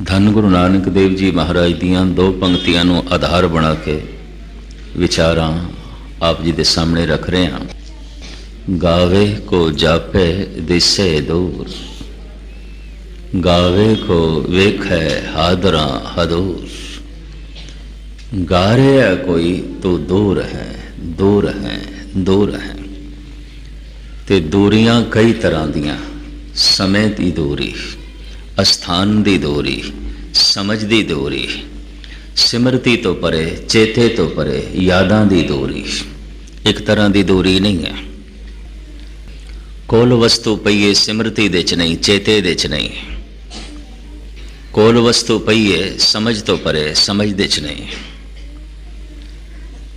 धन गुरु नानक देव जी महाराज दियां दो पंक्तियां नूं आधार बना के विचारां आप जी दे सामने रख रहे हैं। गावे को जापे दिसे दूर, गावे को वेखै हादरा हदूर। गा रहा कोई तो दूर है, दूर है, दूर है। ते दूरियां कई तरह दियां, समय की दूरी, अस्थान की दूरी, समझ की दूरी, सिमरती तो परे, चेते तो परे, यादां की दूरी। एक तरह की दूरी नहीं है। कोल वस्तु पईए सिमरती दे च नहीं, चेते दे च नहीं। कोल वस्तु पईए समझ तो परे, समझ दे च नहीं।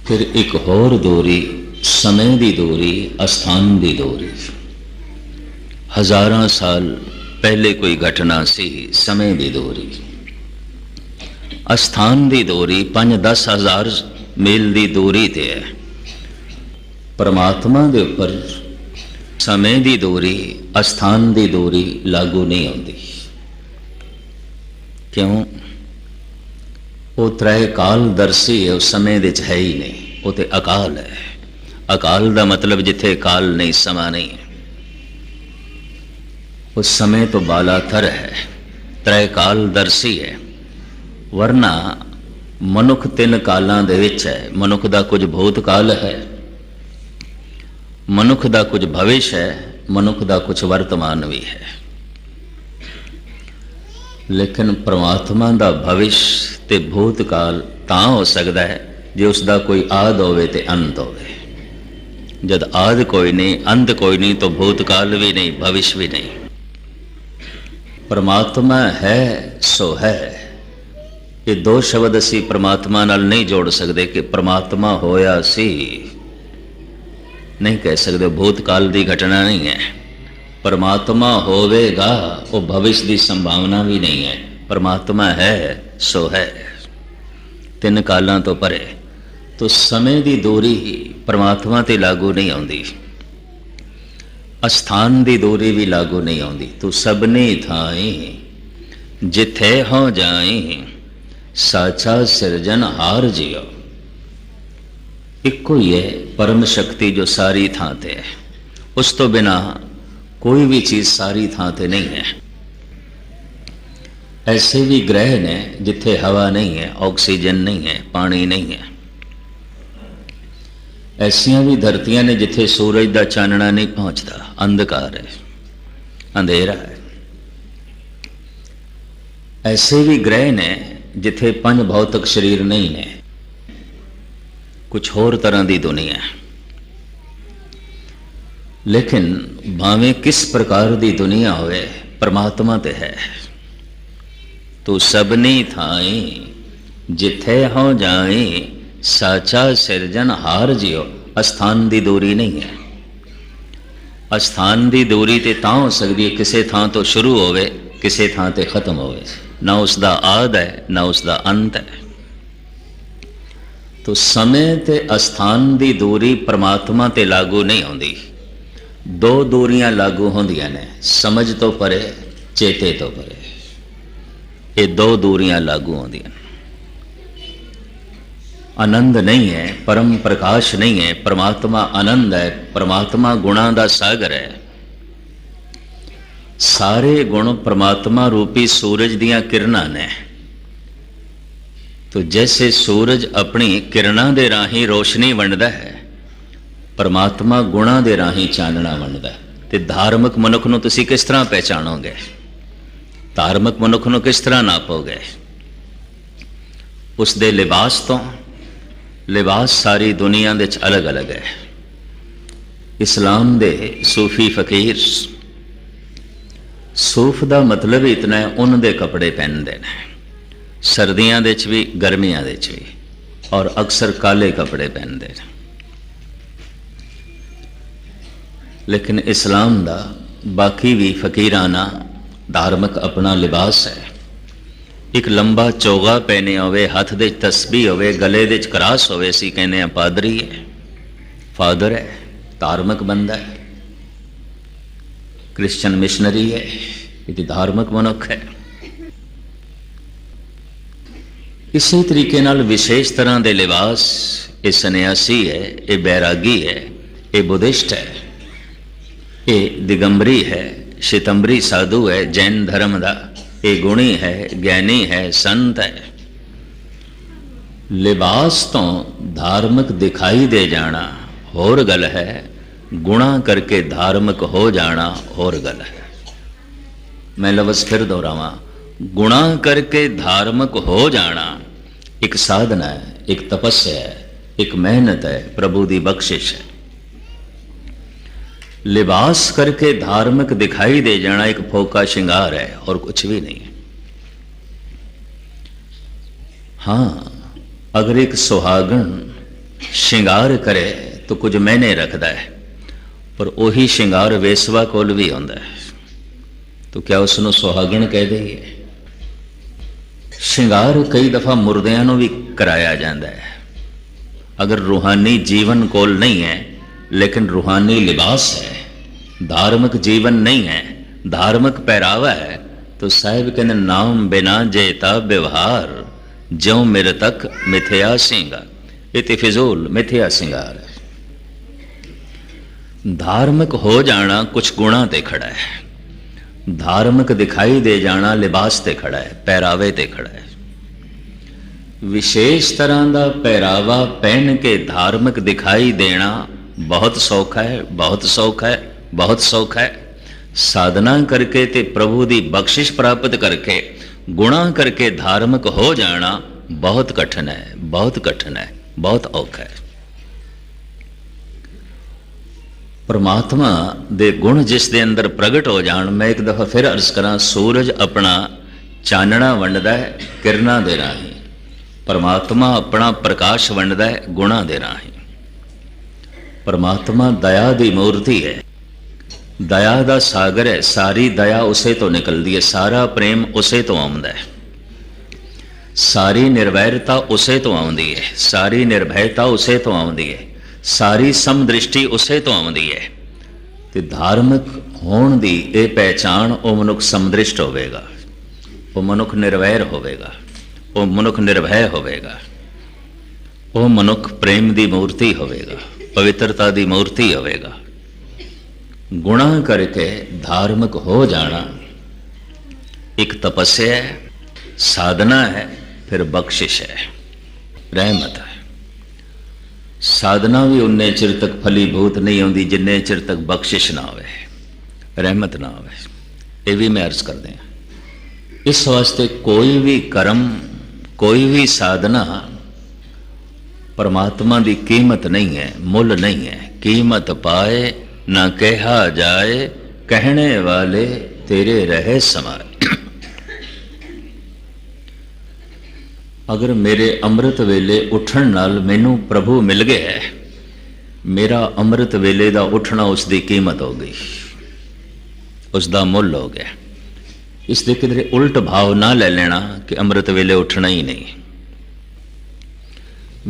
फिर एक होर दूरी, समय की दूरी, अस्थान की दूरी। हजारां साल पहले कोई घटना सी, समय की दूरी। अस्थान की दूरी 5-10 हज़ार मील की दूरी ते है। परमात्मा के उपर समय की दूरी, अस्थान की दूरी लागू नहीं होती। क्यों? वो त्रय काल दर्शी है, उस समय दे है ही नहीं। वो तो अकाल है। अकाल का मतलब जिथे काल नहीं, समा नहीं है। उस समय तो बालातर है, त्रय काल दर्शी है। वरना मनुख 3 कालों दे विच है। मनुख का कुछ भूतकाल है, मनुख का कुछ भविष्य है, मनुख का कुछ वर्तमान भी है। लेकिन परमात्मा का भविष्य ते भूतकाल तां हो सकता है जो उसका कोई आद होवे ते अंत होवे। जब आद कोई नहीं, अंत कोई नहीं, तो भूतकाल भी नहीं, भविष्य भी नहीं। परमात्मा है सो है। ये 2 शब्द असी परमात्मा नाल नहीं जोड़ सकते कि परमात्मा होया सी, नहीं कह सकते। भूतकाल की घटना नहीं है। परमात्मा होवेगा, वो भविष्य की संभावना भी नहीं है। परमात्मा है सो है, 3 कालों तो परे। तो समय की दूरी परमात्मा ते लागू नहीं आती। अस्थान की दूरी भी लागू नहीं आती। तू सबने थाई जिथे हो जाए, साचा सिरजन हार जियो। इको ही है परम शक्ति जो सारी थां ते है। उस तो बिना कोई भी चीज सारी थां ते नहीं है। ऐसे भी ग्रह ने जिथे हवा नहीं है, ऑक्सीजन नहीं है, पानी नहीं है। ऐसिया भी धरतियां ने जिथे सूरज का चानना नहीं पहुंचता, अंधकार है, अंधेरा है। ऐसे भी ग्रह ने जिथे 5 भौतिक शरीर नहीं है, कुछ होर तरह की दुनिया। लेकिन भावें किस प्रकार की दुनिया होवे, परमात्मा ते है। तू सबनी थाई जिथे हो जाए, साचा सिरजन हार जियो। अस्थान की दूरी नहीं है। अस्थान की दूरी तो तां हो सकती है किसी थां तो शुरू होवे, किसी थां ते खत्म होवे। ना उसका आद है, ना उसका अंत है। तो समय ते अस्थान की दूरी परमात्मा ते लागू नहीं होती। 2 दूरियां लागू होंदियां ने, समझ तो परे, चेते तो परे। ये 2 दूरियां लागू होंदियां। आनंद नहीं है, परम प्रकाश नहीं है। परमात्मा आनंद है, परमात्मा गुणों का सागर है। सारे गुण परमात्मा रूपी सूरज दियां किरणां ने। तो जैसे सूरज अपनी किरणां दे राही रोशनी वंडदा है, परमात्मा गुणों दे राही चानना वंडदा है। ते धार्मिक मनुख नूं तुसीं किस तरह पहचानोगे? धार्मिक मनुख नूं किस तरह नापोगे? उसदे लिबास तो। लिबास सारी दुनिया दे अलग अलग है। इस्लाम दे सूफी फकीर, सूफ का मतलब इतना है उन दे कपड़े पहनते हैं, सर्दियों दे भी, गर्मियों दे भी, और अक्सर काले कपड़े पहनते हैं। लेकिन इस्लाम का बाकी भी फकीराना धार्मिक अपना लिबास है। एक लंबा चोगा पहने होवे, हाथ दे तस्बीह होवे, गले दे क्रास होवे, असीं कहने हैं पादरी है, फादर है, धार्मिक बंदा है, क्रिश्चियन मिशनरी है, ये धार्मिक मनुख है। इसी तरीके नाल विशेष तरह के लिबास, ये सन्यासी है, ये बैरागी है, ये बुद्धिस्ट है, ये दिगंबरी है, श्वेतंबरी साधु है जैन धर्म का, ये गुणी है, ज्ञानी है, संत है। लिबास तो धार्मिक दिखाई दे जाना होर गल है, गुणा करके धार्मिक हो जाना होर गल है। मैं लफ्ज़ फिर दोहरावां, गुणा करके धार्मिक हो जाना एक साधना है, एक तपस्या है, एक मेहनत है, प्रभु की बख्शिश है। लिबास करके धार्मिक दिखाई दे जाना एक फोका श्रृंगार है और कुछ भी नहीं है। हाँ, अगर एक सुहागन श्रृंगार करे तो कुछ मैंने रखता है, पर वही श्रृंगार वेसवा कोल भी होंदा है, तो क्या उसनों सुहागन कह देइए? श्रृंगार कई दफा मुर्दियां भी कराया जाता है। अगर रूहानी जीवन कोल नहीं है लेकिन रूहानी लिबास है, धार्मिक जीवन नहीं है, धार्मिक पहरावा है, तो साहिब कहते नाम बिना जेता व्यवहार ज्यों मेरे तक मिथ्या सिंगार। ये तो फिजूल मिथ्या सिंगार है। धार्मिक हो जाना कुछ गुणा ते खड़ा है, धार्मिक दिखाई दे जाना लिबास ते खड़ा है, पहरावे ते खड़ा है। विशेष तरह का पहरावा पहन के धार्मिक दिखाई देना बहुत सौखा है, बहुत सौखा है, बहुत सौखा है। साधना करके ते प्रभु की बख्शिश प्राप्त करके गुणा करके धार्मिक हो जाना बहुत कठिन है, बहुत कठिन है, बहुत औखा है। परमात्मा दे गुण जिस दे अंदर प्रगट हो जान, मैं एक दफा फिर अर्ज करा, सूरज अपना चानना वंडदा है किरणा दे राही, परमात्मा अपना प्रकाश वंडदा है गुणा दे राही। परमात्मा दया दी मूर्ति है, दया दा सागर है, सारी दया उसे तो निकलती है, सारा प्रेम उसे तो आउंदा है, सारी निर्वैरता उसे तो आउंदी है, सारी निर्भयता उसे तो आउंदी है, सारी समदृष्टि उसे तो आउंदी है। ते धार्मिक होण दी ये पहचान वो मनुख समदृष्ट होवेगा, वो मनुख निर्वैर होवेगा, वो मनुख निर्भय होवेगा, वो मनुख प्रेम दी मूर्ति होवेगा, पवित्रता दी मूर्ति होवेगा। गुणा करके धार्मिक हो जाना एक तपस्या है, साधना है, फिर बख्शिश है, रहमत है। साधना भी उन्ने चिर तक फलीभूत नहीं होती जिन्ने चिर तक बख्शिश ना होवे, रहमत ना होवे। ये भी मैं अर्ज कर दें, इस वास्ते कोई भी कर्म, कोई भी साधना परमात्मा की कीमत नहीं है, मुल नहीं है। कीमत पाए ना कहा जाए, कहने वाले तेरे रहे समाए। अगर मेरे अमृत वेले उठन नाल मैनू प्रभु मिल गया है, मेरा अमृत वेले का उठना उसकी कीमत हो गई, उसका मुल हो गया। इसलिए किधरे उल्ट भाव ना ले लेना कि अमृत वेले उठना ही नहीं।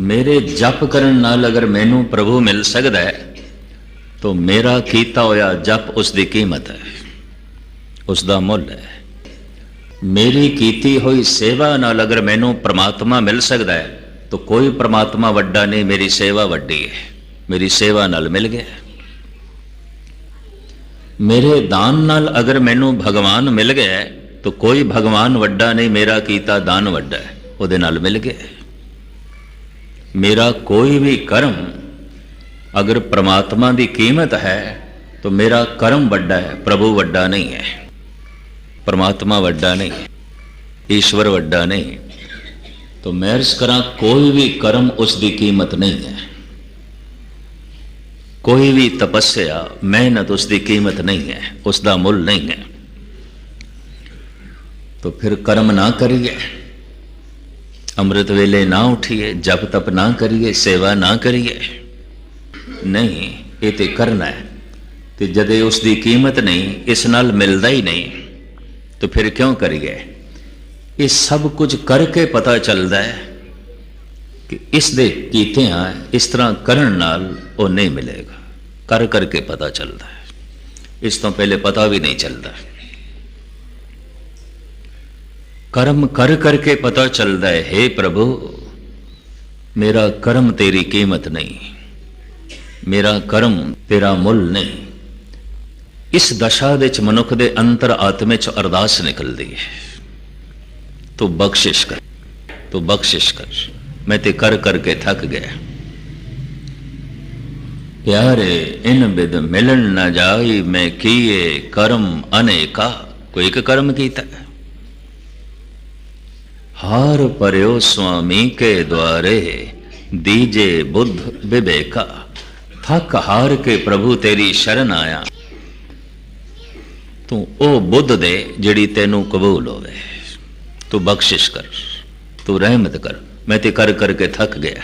मेरे जप करन नाल अगर मैनू प्रभु मिल सकता है तो मेरा कीता होया जप उसकी कीमत है, उसका मुल है। मेरी कीती हुई सेवा नाल अगर मैनू परमात्मा मिल सकता है तो कोई परमात्मा वड्डा नहीं, मेरी सेवा वड्डी है, मेरी सेवा नाल मिल गया। मेरे दान नाल अगर मैनू भगवान मिल गया तो कोई भगवान वड्डा नहीं, मेरा कीता दान वड्डा है, उहदे नाल मिल गया। मेरा कोई भी कर्म अगर परमात्मा की कीमत है तो मेरा कर्म वड्डा है, प्रभु वड्डा नहीं है, परमात्मा वड्डा नहीं, ईश्वर वड्डा नहीं। तो मैं अर्ज करा, कोई भी कर्म उसकी कीमत नहीं है, कोई भी तपस्या मेहनत उसकी कीमत नहीं है, उसका मुल नहीं है। तो फिर कर्म ना करिए, अमृत वेले ना उठिए, जप तप ना करिए, सेवा ना करिए, नहीं, ये तो करना है। तो जदे उसकी कीमत नहीं, इस नाल मिलता ही नहीं, तो फिर क्यों करिए? ये सब कुछ करके पता चलता है कि इस दे कीते हैं, इस तरह करन नाल वो नहीं मिलेगा, कर करके पता चलता है, इस तो पहले पता भी नहीं चलता। कर्म कर करके पता चलता है, हे प्रभु मेरा कर्म तेरी कीमत नहीं, मेरा कर्म तेरा मुल नहीं। इस दशा दे मनुख दे अंतर आत्मे च अरदास निकलती है, तू बख्शिश कर, तू बख्शिश कर, मैं ते कर करके थक गया। प्यारे इन बिद मिलन न जाई, मैं किए कर्म अनेका। कोई एक कर्म कीता, हार पर्यो स्वामी के द्वारे, दीजे बुद्ध विवेका। थक हार के प्रभु तेरी शरण आया, तू ओ बुद्ध दे जिहड़ी तैनू कबूल होवे। तू बख्शिश कर, तू रहमत कर, मैं ते कर करके थक गया।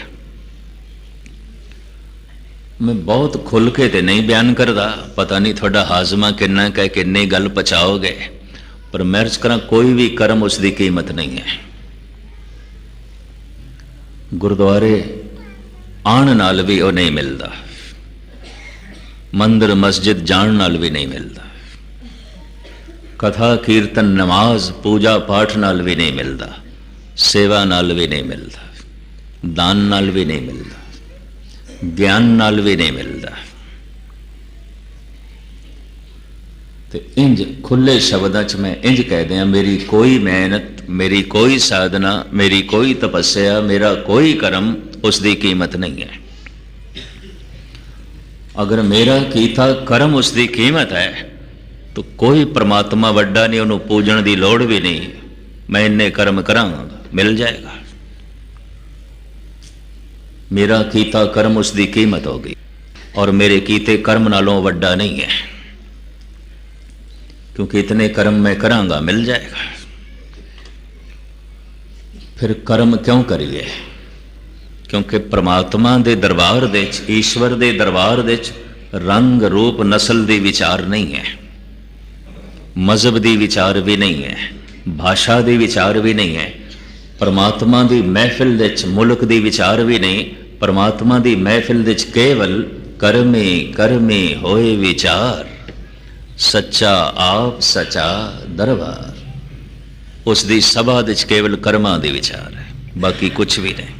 मैं बहुत खुल के ते नहीं बयान करता, पता नहीं थोड़ा हाजमा किन्ना कह किन्नी गल पचाओगे, पर मैं अर्ज करा कोई भी कर्म उसकी कीमत नहीं है। गुरुद्वारे आण नाल भी वो नहीं मिलता, मंदिर मस्जिद जाण नाल भी नहीं मिलता, कथा कीर्तन नमाज पूजा पाठ नाल भी नहीं मिलता, सेवा नाल भी नहीं मिलता, दान नाल भी नहीं मिलता, ज्ञान नाल भी नहीं मिलता। तो इंज खुले शब्दां च मैं इंज कह दिया, मेरी कोई मेहनत, मेरी कोई साधना, मेरी कोई तपस्या, मेरा कोई कर्म उसकी कीमत नहीं है। अगर मेरा कीता कर्म उसकी कीमत है तो कोई परमात्मा वड्डा नहीं, उन्होंने पूजन की लोड़ भी नहीं। मैं इन्ने कर्म करांगा, मिल जाएगा। मेरा कीता कर्म उसकी कीमत होगी, और मेरे कीते कर्म नालों वड्डा नहीं है, क्योंकि इतने कर्म मैं करांगा, मिल जाएगा। फिर कर्म क्यों करिए? क्योंकि परमात्मा दे दरबार दे, ईश्वर दे दरबार दे रंग रूप नस्ल दी विचार नहीं है, मजहब दी विचार भी नहीं है, भाषा दी विचार भी नहीं है। परमात्मा दी महफिल दे मुल्क दी विचार भी नहीं। परमात्मा दी महफिल दे केवल कर्मे कर्मे होए विचार, सच्चा आप सचा दरबार। उस दी सभा दे केवल कर्मां दी विचार है, बाकी कुछ भी नहीं।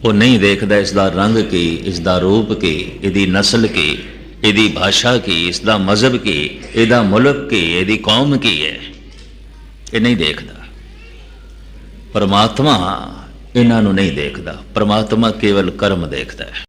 वो नहीं देखता इसका रंग की, इसका रूप की, इहदी नस्ल की, इहदी भाषा की, इसका मजहब की, इहदा मुल्क की, इहदी कौम की है, ये नहीं देखता। परमात्मा इन्हां नूं नहीं देखता, परमात्मा केवल कर्म देखता है।